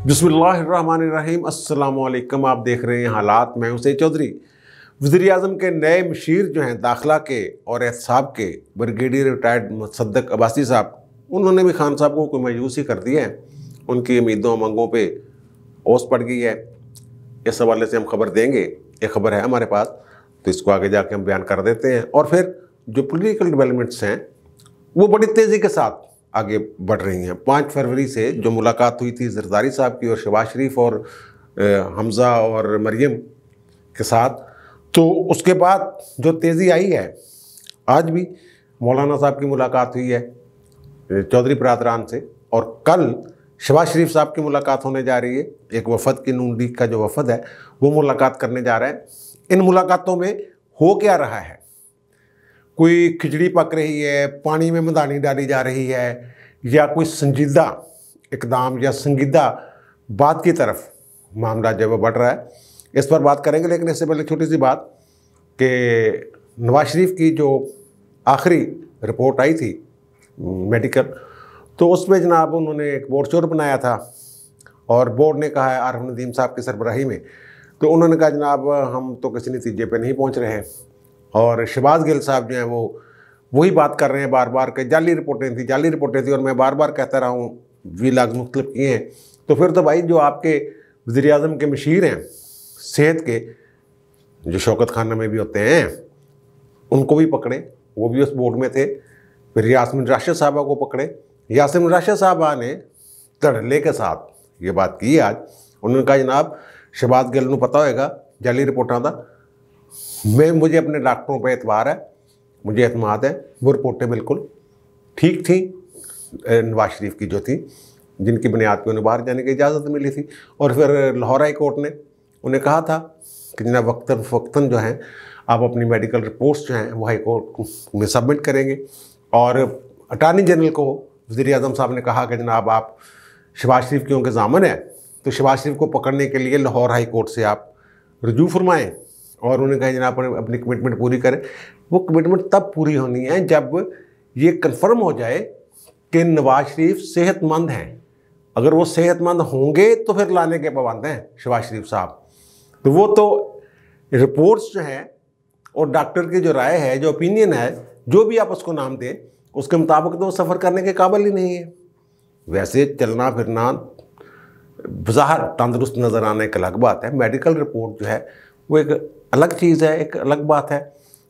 बिस्मिल्लाहिर्रहमानिर्रहीम। अस्सलामुअलैकुम। आप देख रहे हैं हालात। मैं हुसैन चौधरी। वज़ीर-ए-आज़म के नए मुशीर जो हैं दाखिला के और एहतसाब के ब्रिगेडियर रिटायर्ड मुसद्दक अब्बासी साहब, उन्होंने भी खान साहब को मायूस ही कर दिया है। उनकी उम्मीदों उमंगों पे ओस पड़ गई है। इस हवाले से हम खबर देंगे। एक खबर है हमारे पास, तो इसको आगे जाके हम बयान कर देते हैं। और फिर जो पोलिटिकल डेवलपमेंट्स हैं वो बड़ी तेज़ी के साथ आगे बढ़ रही हैं। 5 फरवरी से जो मुलाकात हुई थी ज़रदारी साहब की और शहबाज शरीफ और हमज़ा और मरियम के साथ, तो उसके बाद जो तेज़ी आई है, आज भी मौलाना साहब की मुलाकात हुई है चौधरी बरादरान से, और कल शहबाज शरीफ साहब की मुलाकात होने जा रही है। एक वफद की नून लीग का जो वफद है वो मुलाकात करने जा रहा है। इन मुलाकातों में हो क्या रहा है? कोई खिचड़ी पक रही है, पानी में मदानी डाली जा रही है, या कोई संजीदा इकदाम या संजीदा बात की तरफ मामला जो है वो बढ़ रहा है? इस पर बात करेंगे। लेकिन इससे पहले छोटी सी बात कि नवाज शरीफ की जो आखिरी रिपोर्ट आई थी मेडिकल, तो उसमें जनाब उन्होंने एक बोर्ड बनाया था और बोर्ड ने कहा है आरिफ नदीम साहब की सरबराही में, तो उन्होंने कहा जनाब हम तो किसी नतीजे पे नहीं पहुंच रहे हैं। और शहबाज गिल साहब जो हैं वो वही बात कर रहे हैं बार बार कि जाली रिपोर्टें थी और मैं बार बार कहता रहा हूँ, वीलाग मुख्तलिफ किए हैं। तो फिर तो भाई जो आपके वज़ीर-ए-आज़म के मशीर हैं सेहत के, जो शौकत खाना में भी होते हैं, उनको भी पकड़े, वो भी उस बोर्ड में थे। फिर यास्मीन राशिद साहबा को पकड़े। यास्मीन राशिद साहबा ने धड़ल्ले के साथ ये बात की आज। उन्होंने कहा जनाब शहबाज गिल को पता होगा जाली रिपोर्टां का, मुझे अपने डॉक्टरों पर एतबार है, मुझे एतमाद है, वो रिपोर्टें बिल्कुल ठीक थी नवाज शरीफ की जो थी, जिनकी बुनियाद पर उन्हें बाहर जाने की इजाज़त मिली थी। और फिर लाहौर हाई कोर्ट ने उन्हें कहा था कि जनाब वक्तन जो हैं आप अपनी मेडिकल रिपोर्ट्स जो हैं वो हाई कोर्ट में सबमिट करेंगे। और अटॉर्नी जनरल को वज़ीर-ए-आज़म साहब ने कहा कि जनाब आप शहबाज शरीफ क्योंकि ज़ामन है, तो शहबाज शरीफ को पकड़ने के लिए लाहौर हाई कोर्ट से आप रुजू फरमाएँ। और उन्होंने कहा जनाब अपनी कमिटमेंट पूरी करें। वो कमिटमेंट तब पूरी होनी है जब ये कन्फर्म हो जाए कि नवाज शरीफ सेहतमंद हैं। अगर वो सेहतमंद होंगे तो फिर लाने के पाबंद हैं शहबाज शरीफ साहब। तो वो तो रिपोर्ट्स जो हैं और डॉक्टर की जो राय है, जो ओपिनियन है, जो भी आप उसको नाम दें, उसके मुताबिक तो वो सफ़र करने के काबिल ही नहीं है। वैसे चलना फिरना बज़ाहिर तंदुरुस्त नज़र आने एक अलग बात है, मेडिकल रिपोर्ट जो है वो एक अलग चीज़ है, एक अलग बात है।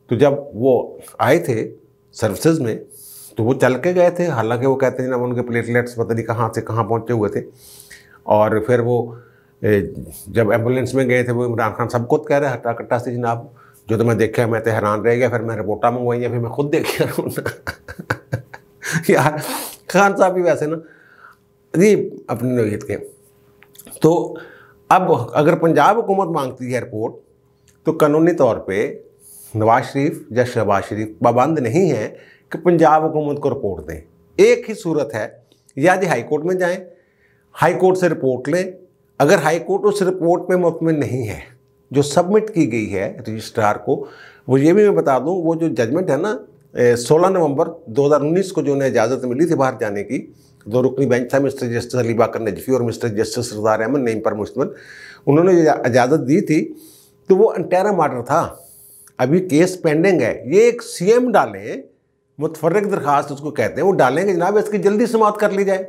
तो जब वो आए थे सर्विसेज में तो वो चल के गए थे, हालांकि वो कहते हैं ना उनके प्लेटलेट्स पता नहीं कहाँ से कहाँ पहुँचे हुए थे। और फिर वो जब एम्बुलेंस में गए थे वो इमरान खान सबको कह रहे हट्टा कट्टा से जनाब, जो तो मैं देखा मैं तो हैरान रह गया, फिर मैं रिपोर्टा मंगवाई, फिर मैं खुद देख यार खान साहब भी वैसे ना जी अपनी नौयत के। तो अब अगर पंजाब हुकूमत मांगती है रिपोर्ट, तो कानूनी तौर पे नवाज शरीफ या शहबाज शरीफ पाबंद नहीं है कि पंजाब हुकूमत को रिपोर्ट दें। एक ही सूरत है, या जी हाई कोर्ट में जाएं, हाई कोर्ट से रिपोर्ट लें। अगर हाई कोर्ट उस रिपोर्ट में मुतमिन नहीं है जो सबमिट की गई है रजिस्ट्रार को, वो ये भी मैं बता दूं, वो जो जजमेंट है ना 16 नवंबर 2019 को जो उन्हें इजाज़त मिली थी बाहर जाने की, 2 रुकनी बेंच था, मिस्टर जस्टिस अली बाकर नजफी और मिस्टर जस्टिस सरदार अहमद नईम पर मुश्तमिल, उन्होंने इजाज़त दी थी, तो वो इंटरिम ऑर्डर था, अभी केस पेंडिंग है। ये एक सीएम डालें, मुतफर्रिक दरखास्त उसको कहते हैं, वो डालेंगे जनाब इसकी जल्दी समाअत कर ली जाए।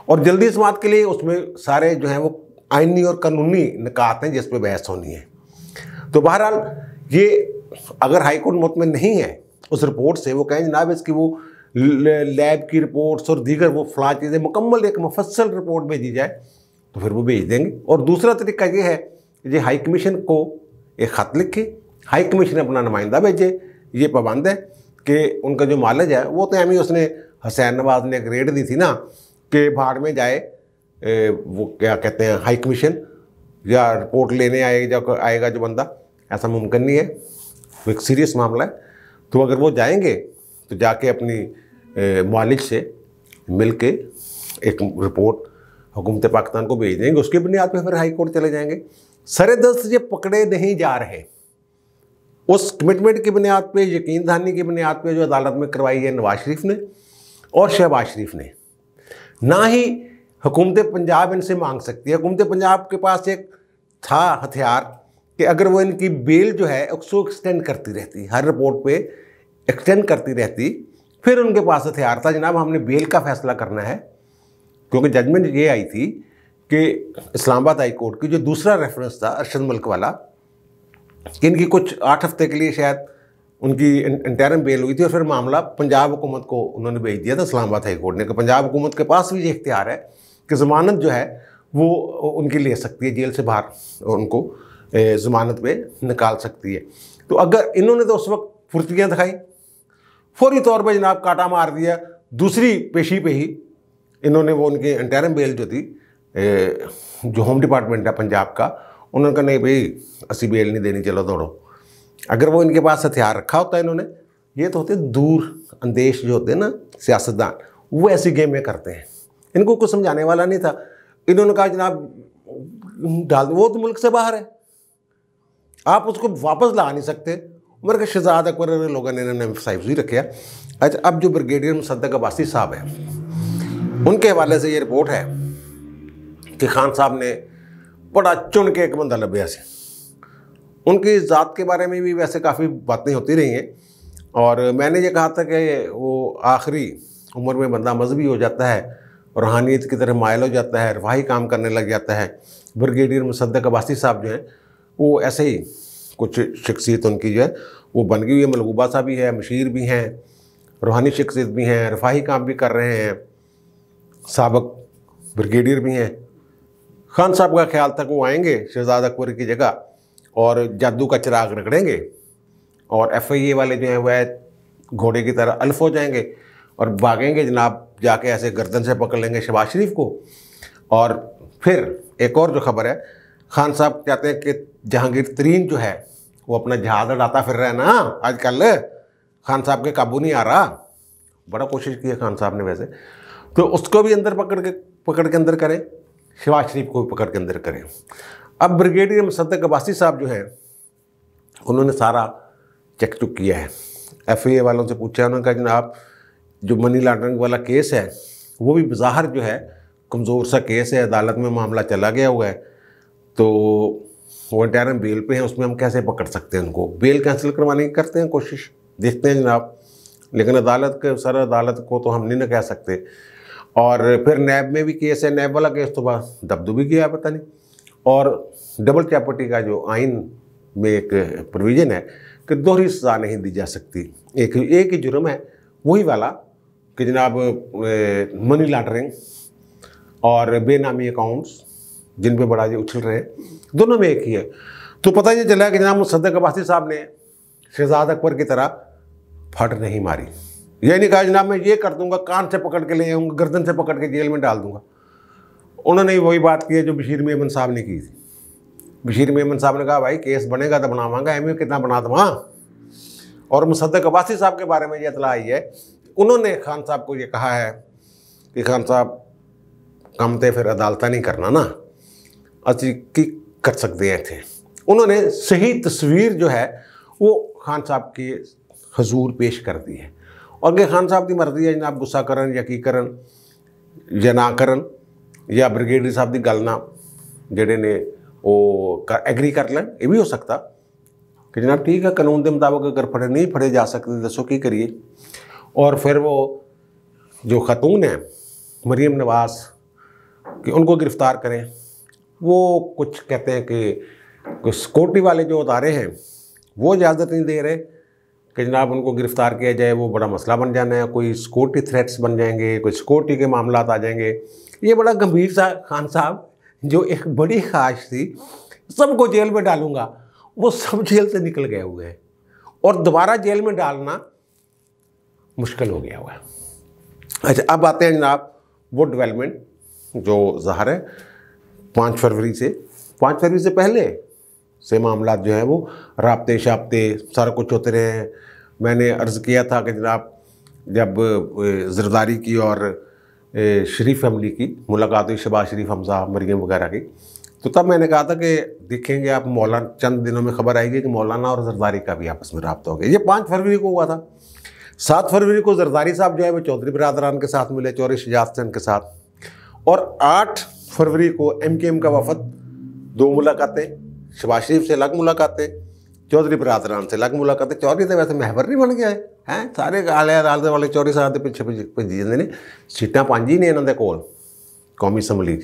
और जल्दी समाअत के लिए उसमें सारे जो हैं वो आइनी और कानूनी निकात हैं जिस पे बहस होनी है। तो बहरहाल ये अगर हाई कोर्ट मुतमिन नहीं है उस रिपोर्ट से, वो कहें जनाब इसकी वो लैब की रिपोर्ट्स और दीगर वो फला चीज़ें मुकम्मल एक मुफस्सल रिपोर्ट भेजी जाए, तो फिर वो भेज देंगे। और दूसरा तरीका ये है कि हाई कमीशन को एक ख़त लिखे, हाई कमीशन अपना नुमाइंदा भेजे। ये पाबंद है कि उनका जो मालिज है वो तो एम उसने हुसैन नवाज ने एक रेड दी थी ना कि भाड़ में जाए, वो क्या कहते हैं हाई कमीशन या रिपोर्ट लेने आएगा जो बंदा, ऐसा मुमकिन नहीं है, वो एक सीरियस मामला है। तो अगर वो जाएंगे तो जाके अपनी मालिज से मिल के एक रिपोर्ट हुकूमत पाकिस्तान को भेज देंगे, उसकी बुनियाद पर फिर हाई कोर्ट चले जाएंगे। सरे-दस्त ये पकड़े नहीं जा रहे उस कमिटमेंट की बुनियाद पे, यकीन दहानी की बुनियाद पे जो अदालत में करवाई है नवाज शरीफ ने और शहबाज शरीफ ने, ना ही हुकूमत पंजाब इनसे मांग सकती है। हुकूमत पंजाब के पास एक था हथियार कि अगर वो इनकी बेल जो है उसको एक्सटेंड करती रहती, हर रिपोर्ट पे एक्सटेंड करती रहती, फिर उनके पास हथियार था जनाब हमने बेल का फैसला करना है। क्योंकि जजमेंट ये आई थी कि इस्लामाबाद हाई कोर्ट की जो दूसरा रेफरेंस था अरशद मलिक वाला, कि इनकी कुछ 8 हफ्ते के लिए शायद उनकी इंटरिम बेल हुई थी और फिर मामला पंजाब हुकूमत को उन्होंने भेज दिया था इस्लामाबाद हाई कोर्ट ने, कि पंजाब हुकूमत के पास भी ये इख्तियार है कि ज़मानत जो है वो उनकी ले सकती है, जेल से बाहर उनको ज़मानत पे निकाल सकती है। तो अगर इन्होंने तो उस वक्त फुर्तियाँ दिखाई, फौरी तौर पर जनाब काटा मार दिया, दूसरी पेशी पे ही इन्होंने वो उनकी इंटरिम बेल जो थी जो होम डिपार्टमेंट है पंजाब का, उन्होंने कहा नहीं भाई असी बेल नहीं देनी, चलो दौड़ो। अगर वो इनके पास हथियार रखा होता है इन्होंने, ये तो होते दूर अंदेश जो होते हैं ना सियासतदान, वो ऐसी गेमें करते हैं, इनको कुछ समझाने वाला नहीं था। इन्होंने कहा जनाब डाल दो, वो तो मुल्क से बाहर है, आप उसको वापस ला नहीं सकते। उमर के शहजाद अकबर लोगों ने इन्होंने एम्फसाइज ही रखे। अच्छा, अब जो ब्रिगेडियर मुसद्दक अब्बासी साहब हैं, उनके हवाले से ये रिपोर्ट है कि खान साहब ने बड़ा चुन के एक बंदा लभ्या से, उनकी ज़ात के बारे में भी वैसे काफ़ी बातें होती रही हैं, और मैंने ये कहा था कि वो आखिरी उम्र में बंदा मजहबी हो जाता है, रूहानियत की तरफ मायल हो जाता है, रफाही काम करने लग जाता है। ब्रिगेडियर मुसद्दक अब्बासी साहब जो हैं वो ऐसे ही कुछ शख्सियत उनकी जो है वो बन गई हुई है, मलबूबा सा भी है, मशीर भी हैं, रूहानी शख्सियत भी हैं, रफाही काम भी कर रहे हैं, साबक ब्रिगेडियर भी हैं। खान साहब का ख्याल था कि वो आएंगे शहजाद अकबर की जगह और जादू का चिराग रगड़ेंगे, और FIA वाले जो हैं वह घोड़े की तरह अल्फ हो जाएंगे और भागेंगे जनाब, जाके ऐसे गर्दन से पकड़ लेंगे शहबाज शरीफ को। और फिर एक और जो खबर है, खान साहब कहते हैं कि जहांगीर तरीन जो है वो अपना जहाज उड़ाता फिर रहा है ना आजकल, खान साहब के काबू नहीं आ रहा। बड़ा कोशिश की है खान साहब ने वैसे, तो उसको भी अंदर पकड़ के अंदर करें, शहबाज शरीफ को भी पकड़ के अंदर करें। अब ब्रिगेडियर मुसद्दक अब्बासी साहब जो हैं उन्होंने सारा चेक चुक किया है, FIA वालों से पूछा, उन्होंने कहा जनाब जो मनी लॉन्ड्रिंग वाला केस है वो भी बज़ाहिर जो है कमज़ोर सा केस है, अदालत में मामला चला गया हुआ है, तो वो इंटरिम बेल पे हैं, उसमें हम कैसे पकड़ सकते हैं उनको। बेल कैंसिल करवाने की करते हैं कोशिश, देखते हैं जनाब, लेकिन अदालत के सर अदालत को तो हम नहीं ना कह सकते। और फिर नैब में भी केस है, नैब वाला केस तो बस दबदबी गया पता नहीं। और डबल चैपटी का जो आइन में एक प्रोविज़न है कि दोहरी सज़ा नहीं दी जा सकती, एक ही जुर्म है वही वाला कि जनाब मनी लॉन्ड्रिंग और बेनामी अकाउंट्स जिन पे बड़ा ये उछल रहे हैं, दोनों में एक ही है। तो पता ये चला कि जनाब मुसद्दक अब्बासी साहब ने शहजाद अकबर की तरह फट नहीं मारी, ये नहीं कहा जनाब मैं ये कर दूंगा, कान से पकड़ के ले आऊँगा, गर्दन से पकड़ के जेल में डाल दूंगा। उन्होंने वही बात की है जो बशीर मेमन साहब ने की थी। बशीर मेमन साहब ने कहा भाई केस बनेगा तो बनावांगा, एम कितना बना दूँगा। और मुसद्दक अब्बासी साहब के बारे में ये इतला आई है, उन्होंने खान साहब को ये कहा है कि खान साहब कम थे फिर अदालत नहीं करना ना, असी की कर सकते हैं थे। उन्होंने सही तस्वीर जो है वो खान साहब के हजूर पेश कर दी है, और कि खान साहब की मर्जी है जनाब गुस्सा करन या की करन या ना करन, या ब्रिगेडियर साहब की गल ना जेडे ने वो एग्री कर लें, ये भी हो सकता कि जनाब ठीक है कानून के मुताबिक अगर फड़े नहीं फड़े जा सकते दसो की करिए। और फिर वो जो ख़तून है मरीम नवाज़ कि उनको गिरफ़्तार करें, वो कुछ कहते हैं कि सिक्योरिटी वाले जो अदारे हैं वो इजाज़त नहीं दे रहे कि जनाब उनको गिरफ़्तार किया जाए, वो बड़ा मसला बन जाना है, कोई सिक्योरिटी थ्रेट्स बन जाएंगे, कोई सिक्योरिटी के मामला आ जाएंगे। ये बड़ा गंभीर सा खान साहब जो एक बड़ी ख्वाहिश थी सबको जेल में डालूंगा, वो सब जेल से निकल गए हुए हैं और दोबारा जेल में डालना मुश्किल हो गया हुआ है। अच्छा, अब आते हैं जनाब वो डेवलपमेंट जो ज़ाहिर है 5 फरवरी से पहले से मामला जो है वो राब्ते शाब्ते सारा कुछ होते रहे हैं। मैंने अर्ज़ किया था कि जनाब जब ज़रदारी की और शरीफ फैमिली की मुलाकात हुई, शहबाज शरीफ, हमजा, मरीम वगैरह की, तो तब मैंने कहा था कि देखेंगे आप मौलाना, चंद दिनों में खबर आएगी कि मौलाना और ज़रदारी का भी आपस में रब्ता हो गया। ये 5 फरवरी को हुआ था। 7 फरवरी को ज़रदारी साहब जो है वो चौधरी बिरादरान के साथ मिले, चौधरी शुजात के साथ, और 8 फरवरी को MKM का वफद, 2 मुलाकातें, शहबाज शरीफ से अलग मुलाकातें, चौधरी बरादरान से अलग मुलाकातें। चौधरी तो वैसे महवर नहीं बन गया है सारे आले अदालत वाले चौधरी साहब के पिछे भजी जाते ने, सीटां 5 ही ने इन्होंने कोल कौमी असैम्बली,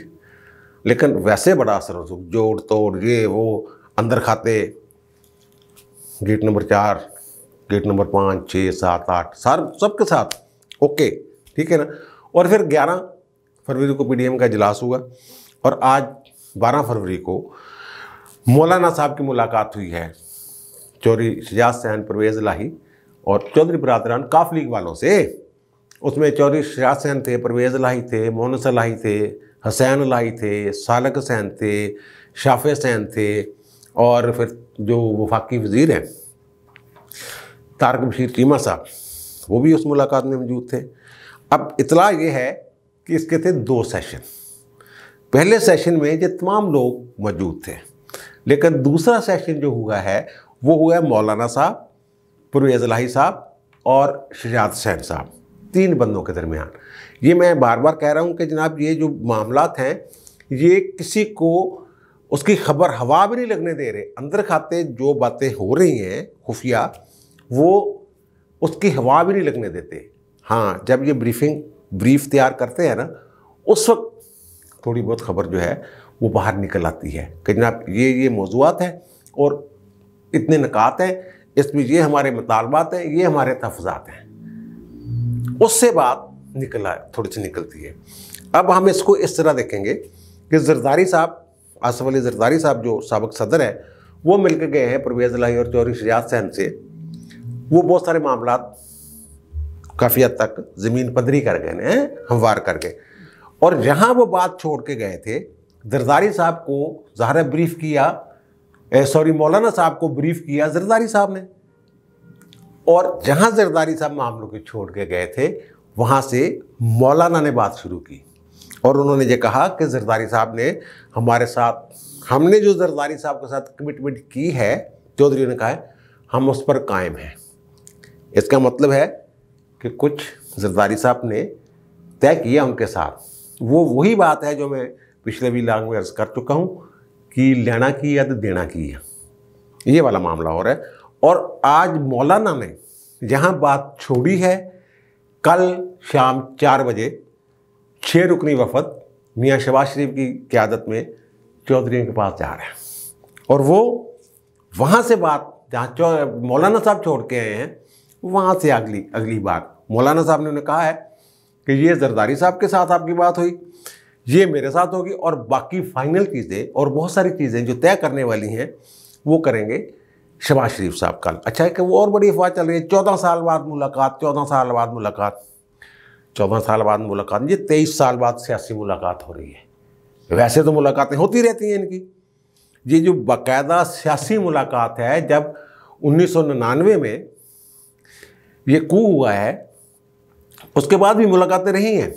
लेकिन वैसे बड़ा असर हो जोड़ तोड़ ये वो, अंदर खाते, गेट नंबर 4, गेट नंबर 5, 6, 7, 8 सबके साथ ओके, ठीक है ना। और फिर 11 फरवरी को PDM का इजलास हुआ और आज 12 फरवरी को मौलाना साहब की मुलाकात हुई है चौधरी शजात हुसैन, परवेज़ इलाही और चौधरी बरादरान काफ लीग वालों से। उसमें चौधरी शजात हुसैन थे, परवेज़ इलाही थे, मोहनस इलाही थे, हुसैन इलाही थे, सालक हुसैन थे, शाफे हुसैन थे और फिर जो वफाकी वज़ीर हैं तारक बशीर चीमा साहब, वो भी उस मुलाकात में मौजूद थे। अब इतला ये है कि इसके थे 2 सेशन। पहले सेशन में ये तमाम लोग मौजूद थे, लेकिन दूसरा सेशन जो हुआ है वो हुआ है मौलाना साहब, परवेज़ इलाही साहब और शजात हुसैन साहब, 3 बंदों के दरमियान। ये मैं बार बार कह रहा हूँ कि जनाब ये जो मामलात हैं ये किसी को उसकी खबर हवा भी नहीं लगने दे रहे। अंदर खाते जो बातें हो रही हैं खुफिया, वो उसकी हवा भी नहीं लगने देते। हाँ, जब ये ब्रीफ तैयार करते हैं ना, उस वक्त थोड़ी बहुत खबर जो है वो बाहर निकल आती है कि जनाब ये मौज़ूआत हैं और इतने निकात हैं, इसमें ये हमारे मुतालबात हैं, ये हमारे तहफ़्फ़ुज़ात हैं। उससे बात थोड़ी सी निकलती है। अब हम इसको इस तरह देखेंगे कि ज़रदारी साहब, आसिफ अली ज़रदारी साहब जो साबिक़ सदर है, वो मिलकर गए हैं परवेज़ इलाही और चौधरी शजात हुसैन से। वो बहुत सारे मामलात काफ़ी हद तक ज़मीन पदरी कर गए हैं, हमवार कर गए। और जहाँ वो बात छोड़ के गए थे, ज़रदारी साहब को ज़ाहिर ब्रीफ किया, मौलाना साहब को ब्रीफ किया ज़रदारी साहब ने। और जहाँ ज़रदारी साहब मामलों को छोड़ के गए थे, वहाँ से मौलाना ने बात शुरू की और उन्होंने ये कहा कि ज़रदारी साहब ने हमारे साथ, हमने जो ज़रदारी साहब के साथ कमिटमेंट की है, चौधरी ने कहा है, हम उस पर कायम हैं। इसका मतलब है कि कुछ ज़रदारी साहब ने तय किया उनके साथ। वो वही बात है जो मैं पिछले भी लाग में अर्ज़ कर चुका हूँ कि लेना की या तो देना की है, ये वाला मामला हो रहा है। और आज मौलाना ने जहाँ बात छोड़ी है, कल शाम 4 बजे 6 रुकनी वफद मियाँ शहबाज शरीफ की क़यादत में चौधरी के पास जा रहे हैं और वो वहाँ से बात जहाँ मौलाना साहब छोड़ के आए हैं, वहाँ से अगली बात मौलाना साहब ने उन्हें कहा है कि ये ज़रदारी साहब के साथ आपकी बात हुई, ये मेरे साथ होगी और बाकी फाइनल चीज़ें और बहुत सारी चीज़ें जो तय करने वाली हैं वो करेंगे शहबाज शरीफ साहब कल। अच्छा है कि वो और बड़ी अफवाह चल रही है, 14 साल बाद मुलाकात, 14 साल बाद मुलाकात, 14 साल बाद मुलाकात, ये 23 साल बाद सियासी मुलाकात हो रही है। वैसे तो मुलाकातें होती रहती हैं इनकी, ये जो बाकायदा सियासी मुलाकात है, जब 1999 में ये कू हुआ है उसके बाद भी मुलाकातें रही हैं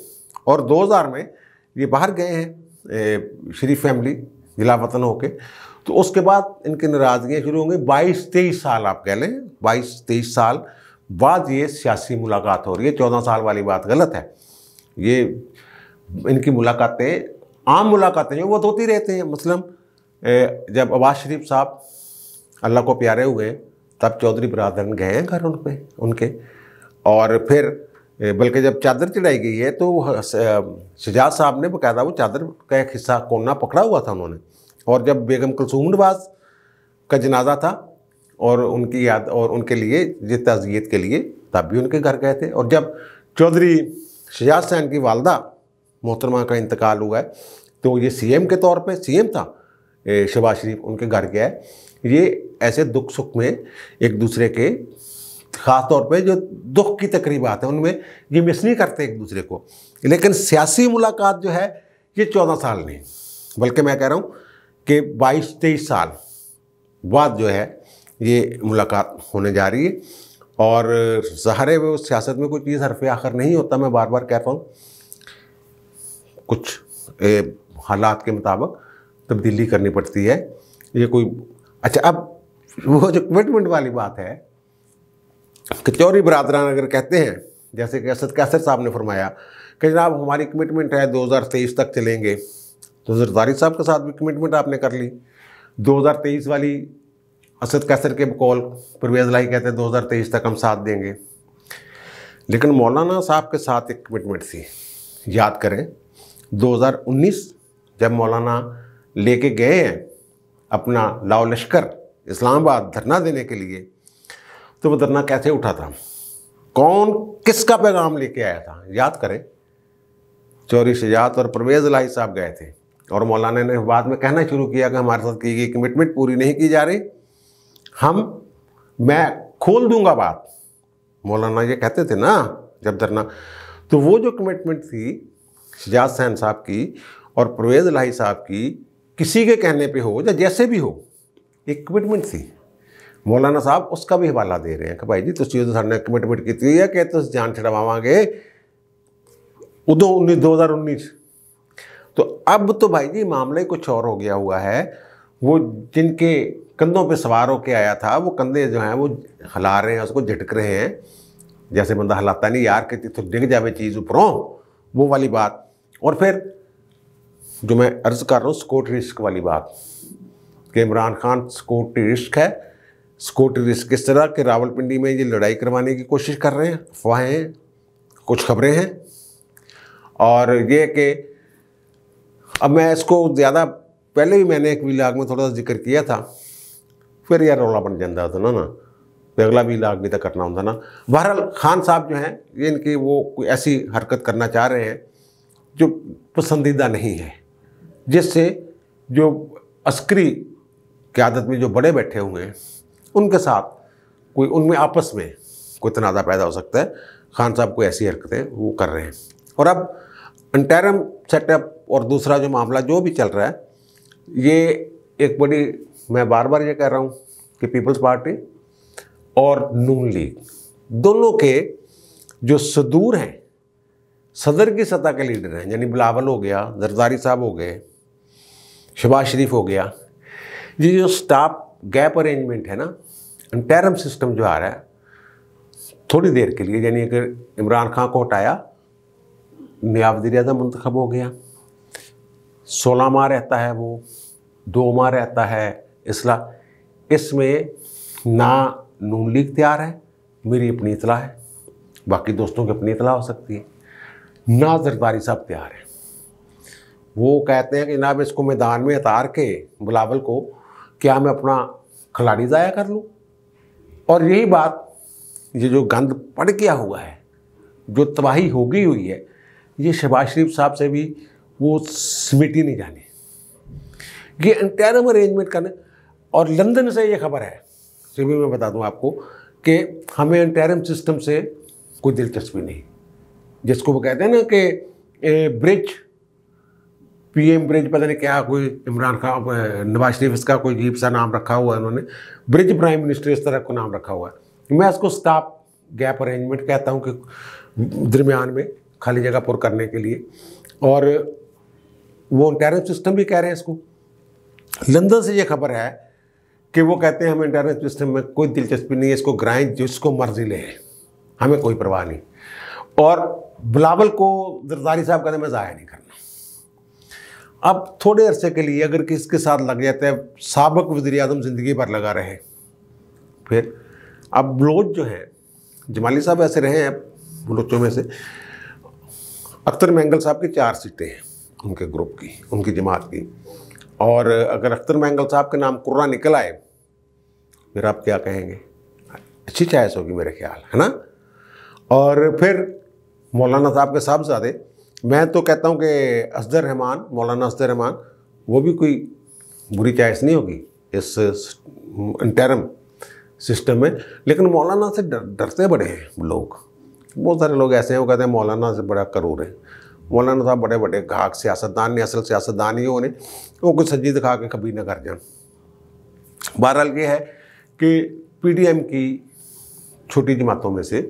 और 2000 में ये बाहर गए हैं शरीफ फैमिली जिला वतन होके, तो उसके बाद इनकी नाराज़गियाँ शुरू होंगी। 22-23 साल आप कह लें, 22-23 साल बाद ये सियासी मुलाकात हो रही है। 14 साल वाली बात गलत है। ये इनकी मुलाकातें आम मुलाकातें जो वो तो होती रहती हैं। मसलन जब अब्बास शरीफ साहब अल्लाह को प्यारे हुए तब चौधरी बरादरन गए हैं घर उनके, और फिर बल्कि जब चादर चढ़ाई गई है तो शजात साहब ने बाकायदा वो चादर का एक हिस्सा कोना पकड़ा हुआ था उन्होंने। और जब बेगम कुलसूम नवाज का जनाजा था और उनकी याद और उनके लिए ये ताज़ियत के लिए तब भी उनके घर गए थे। और जब चौधरी शजात हुसैन की वालदा मोहतरमा का इंतकाल हुआ है तो ये CM के तौर पे, CM था शहबाज शरीफ, उनके घर गया है। ये ऐसे दुख सुख में एक दूसरे के, ख़ास तौर पे जो दुख की तकरीबात हैं उनमें ये मिस नहीं करते एक दूसरे को। लेकिन सियासी मुलाकात जो है ये 14 साल नहीं, बल्कि मैं कह रहा हूँ कि 22-23 साल बाद जो है ये मुलाकात होने जा रही है। और ज़ाहिर है वो सियासत में कोई चीज़ हरफ़ आखिर नहीं होता, मैं बार बार कहता हूँ, कुछ हालात के मुताबिक तब्दीली करनी पड़ती है। ये कोई अच्छा, अब वो जो कमिटमेंट वाली बात है कि चौधरी बरादरान अगर कहते हैं, जैसे कि असद कैसर साहब ने फरमाया कि जनाब हमारी कमिटमेंट है 2023 तक चलेंगे, तो जरदारी साहब के साथ भी कमिटमेंट आपने कर ली। 2023 वाली असद कैसर के बकौल परवेज़ इलाही कहते हैं 2023 तक हम साथ देंगे। लेकिन मौलाना साहब के साथ एक कमिटमेंट थी, याद करें 2019 जब मौलाना लेके गए हैं अपना लाओ लश्कर इस्लामाबाद धरना देने के लिए, तो वो धरना कैसे उठा था, कौन किसका पैगाम लेके आया था, याद करें। चौधरी शुजात और परवेज़ इलाही साहब गए थे और मौलाना ने बाद में कहना शुरू किया कि हमारे साथ की गई कमिटमेंट पूरी नहीं की जा रही, मैं खोल दूंगा बात। मौलाना ये कहते थे ना जब धरना, तो वो जो कमिटमेंट थी शुजात हुसैन साहब की और परवेज़ इलाही साहब की, किसी के कहने पे हो या जैसे भी हो, एक कमिटमेंट थी। मौलाना साहब उसका भी हवाला दे रहे हैं कि भाई जी तुसी तो साढ़े कमिटमेंट की है कि तुम जान छड़ावांगे उदों 2019। तो अब तो भाई जी मामला ही कुछ और हो गया हुआ है। वो जिनके कंधों पे सवार होके आया था, वो कंधे जो हैं वो हिला रहे हैं, उसको झटक रहे हैं, जैसे बंदा हिलाता नहीं यार कि तो डिग जावे चीज़ ऊपरों, वो वाली बात। और फिर जो मैं अर्ज़ कर रहा हूँ सिक्योरिटी रिस्क वाली बात, कि इमरान खान सिक्योरिटी रिस्क है। सिक्योरिटी रिस्क किस तरह कि रावलपिंडी में ये लड़ाई करवाने की कोशिश कर रहे हैं, अफवाहें, कुछ खबरें हैं। और ये कि अब मैं इसको ज़्यादा, पहले भी मैंने एक व्लॉग में थोड़ा सा जिक्र किया था, फिर यार रौला बन जाता था ना तो अगला व्लॉग भी तो करना होता ना। बहरहाल खान साहब जो हैं ये इनकी वो कोई ऐसी हरकत करना चाह रहे हैं जो पसंदीदा नहीं है, जिससे जो अस्करी क़यादत में जो बड़े बैठे हुए हैं उनके साथ कोई, उनमें आपस में कोई तनाज़ा पैदा हो सकता है। खान साहब को ऐसी हरकतें वो कर रहे हैं। और अब इंटरिम सेटअप और दूसरा जो मामला जो भी चल रहा है, ये एक बड़ी, मैं बार बार ये कह रहा हूँ कि पीपल्स पार्टी और नून लीग दोनों के जो सदूर हैं, सदर की सतह के लीडर हैं, यानी बिलावल हो गया, जरदारी साहब हो गए, शहबाज शरीफ हो गया, ये जो स्टाफ गैप अरेंजमेंट है ना, इंटरिम सिस्टम जो आ रहा है थोड़ी देर के लिए, यानी अगर इमरान खान को हटाया, नया वज़ीर-ए-आज़म मुंतखब हो गया, 16 माह रहता है वो, 2 माह रहता है इसमें ना नून लीग तैयार है, मेरी अपनी इतला है, बाकी दोस्तों की अपनी इतला हो सकती है, ना जरदारी साहब तैयार है। वो कहते हैं कि जनाब इसको मैदान में उतार के बिलावल को क्या मैं अपना खिलाड़ी ज़ाया कर लूँ। और यही बात, ये जो गंद पड़ गया हुआ है, जो तबाही हो गई हुई है, ये शहबाज शरीफ साहब से भी वो समेटी नहीं जानी। ये इंटरिम अरेंजमेंट करने, और लंदन से ये खबर है, ये भी मैं बता दूं आपको कि हमें इंटरिम सिस्टम से कोई दिलचस्पी नहीं, जिसको वो कहते हैं ना कि ब्रिज, पीएम ब्रिज, पता नहीं क्या, कोई इमरान खान, नवाज शरीफ, इसका कोई अजीब सा नाम रखा हुआ है उन्होंने, ब्रिज प्राइम मिनिस्टर इस तरह को नाम रखा हुआ है। मैं इसको स्टाफ गैप अरेंजमेंट कहता हूँ कि दरमियान में खाली जगह पुर करने के लिए। और वो इंटरिम सिस्टम भी कह रहे हैं इसको। लंदन से ये खबर है कि वो कहते हैं हमें इंटरिम सिस्टम में कोई दिलचस्पी नहीं है, इसको ग्राइंड जिसको मर्जी ले, हमें कोई परवाह नहीं। और बिलावल को जरदारी साहब कहते हैं मैं ज़ाया नहीं करना। अब थोड़े अरसे के लिए अगर किसके साथ लग जाता है, साबिक वज़ीर-ए-आज़म ज़िंदगी भर लगा रहे, फिर अब बलोच जो है, जमाली साहब ऐसे रहे हैं बलोचों में से, अख्तर मैंगल साहब की 4 सीटें हैं उनके ग्रुप की, उनकी जमात की। और अगर अख्तर मैंगल साहब के नाम कुर्रा निकल आए, फिर आप क्या कहेंगे, अच्छी चॉइस होगी मेरे ख्याल, है ना। और फिर मौलाना साहब के साहबजादे, मैं तो कहता हूँ कि असदर रहमान, मौलाना असदर रहमान, वो भी कोई बुरी चॉइस नहीं होगी इस इंटरिम सिस्टम में। लेकिन मौलाना से डरते बड़े हैं लोग, बहुत सारे लोग ऐसे हैं वो कहते हैं मौलाना से बड़ा करूर है। मौलाना साहब बड़े बड़े घाक सियासतदान ने, असल सियासतदान ही होने, वो कुछ सज्जी दिखा के कभी ना कर जाए। बहरहाल ये है कि पीडीएम की छोटी जमातों में से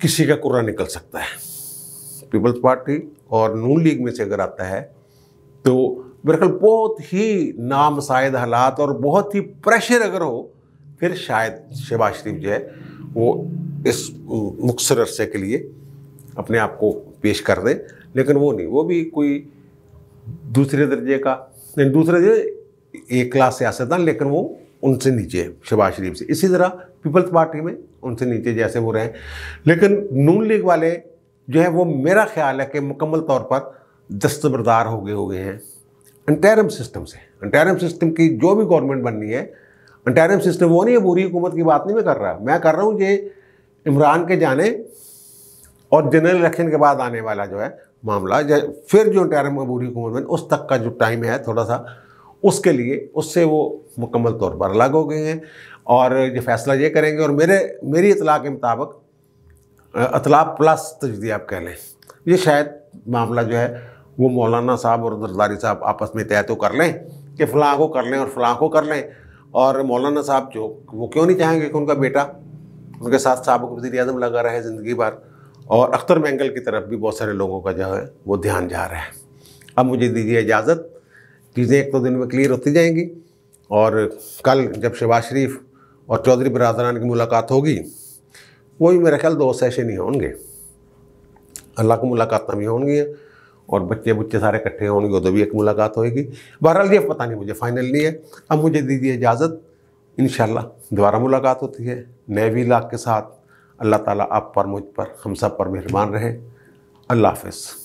किसी का कुर्रा निकल सकता है। पीपल्स पार्टी और नून लीग में से अगर आता है तो मेरे ख्याल बहुत ही नामसायद हालात और बहुत ही प्रेशर अगर हो, फिर शायद शहबाज शरीफ जो है वो इस मुख्तसर अरसे के लिए अपने आप को पेश कर दें, लेकिन वो नहीं, वो भी कोई दूसरे दर्जे का, दूसरे दर्जे एक क्लास सियासतदान, लेकिन वो उनसे नीचे है शहबाज शरीफ से। इसी तरह पीपल्स पार्टी में उनसे नीचे जैसे वो रहे। लेकिन नून लीग वाले जो है वो मेरा ख्याल है कि मुकम्मल तौर पर दस्तबरदार हो गए हैं इंटरिम सिस्टम से। इंटरिम सिस्टम की जो भी गवर्नमेंट बननी है, इंटरिम सिस्टम वो नहीं है, पूरी हुकूमत की बात नहीं मैं कर रहा, मैं कर रहा हूँ ये इमरान के जाने और जनरल इलेक्शन के बाद आने वाला जो है मामला, फिर जो इंटरिम पूरी हुकूमत बने उस तक का जो टाइम है थोड़ा सा, उसके लिए उससे वो मुकम्मल तौर पर अलग हो गए हैं और ये फैसला ये करेंगे। और मेरी इतला के मुताबिक, इतला प्लस तजदीद आप कह लें, ये शायद मामला जो है वो मौलाना साहब और जरदारी साहब आपस में तय तो कर लें कि फ़लाँ को कर लें और फ़लाँ को कर लें। और मौलाना साहब जो वो क्यों नहीं चाहेंगे कि उनका बेटा उनके साथ साबिक़ वज़ीर-ए-आज़म लगा रहे ज़िंदगी भर। और अख्तर मैंगल की तरफ भी बहुत सारे लोगों का जो है वो ध्यान जा रहा है। अब मुझे दीजिए इजाज़त, चीज़ें एक दो दिन में क्लियर होती जाएंगी और कल जब शहबाज शरीफ और चौधरी बरादरान की मुलाकात होगी, वो भी मेरा ख्याल 2 सेशन ही होंगे, अल्लाह की मुलाकात भी होंगी और बच्चे सारे इकट्ठे होंगे तो भी एक मुलाकात होगी। बहरहाल ये पता नहीं, मुझे फाइनल नहीं है। अब मुझे दीजिए इजाज़त, इंशाल्लाह दोबारा मुलाकात होती है नए व्लॉग के साथ। अल्लाह ताला आप पर, मुझ पर, हम सब पर मेहरबान रहे। अल्लाह हाफ़िज़।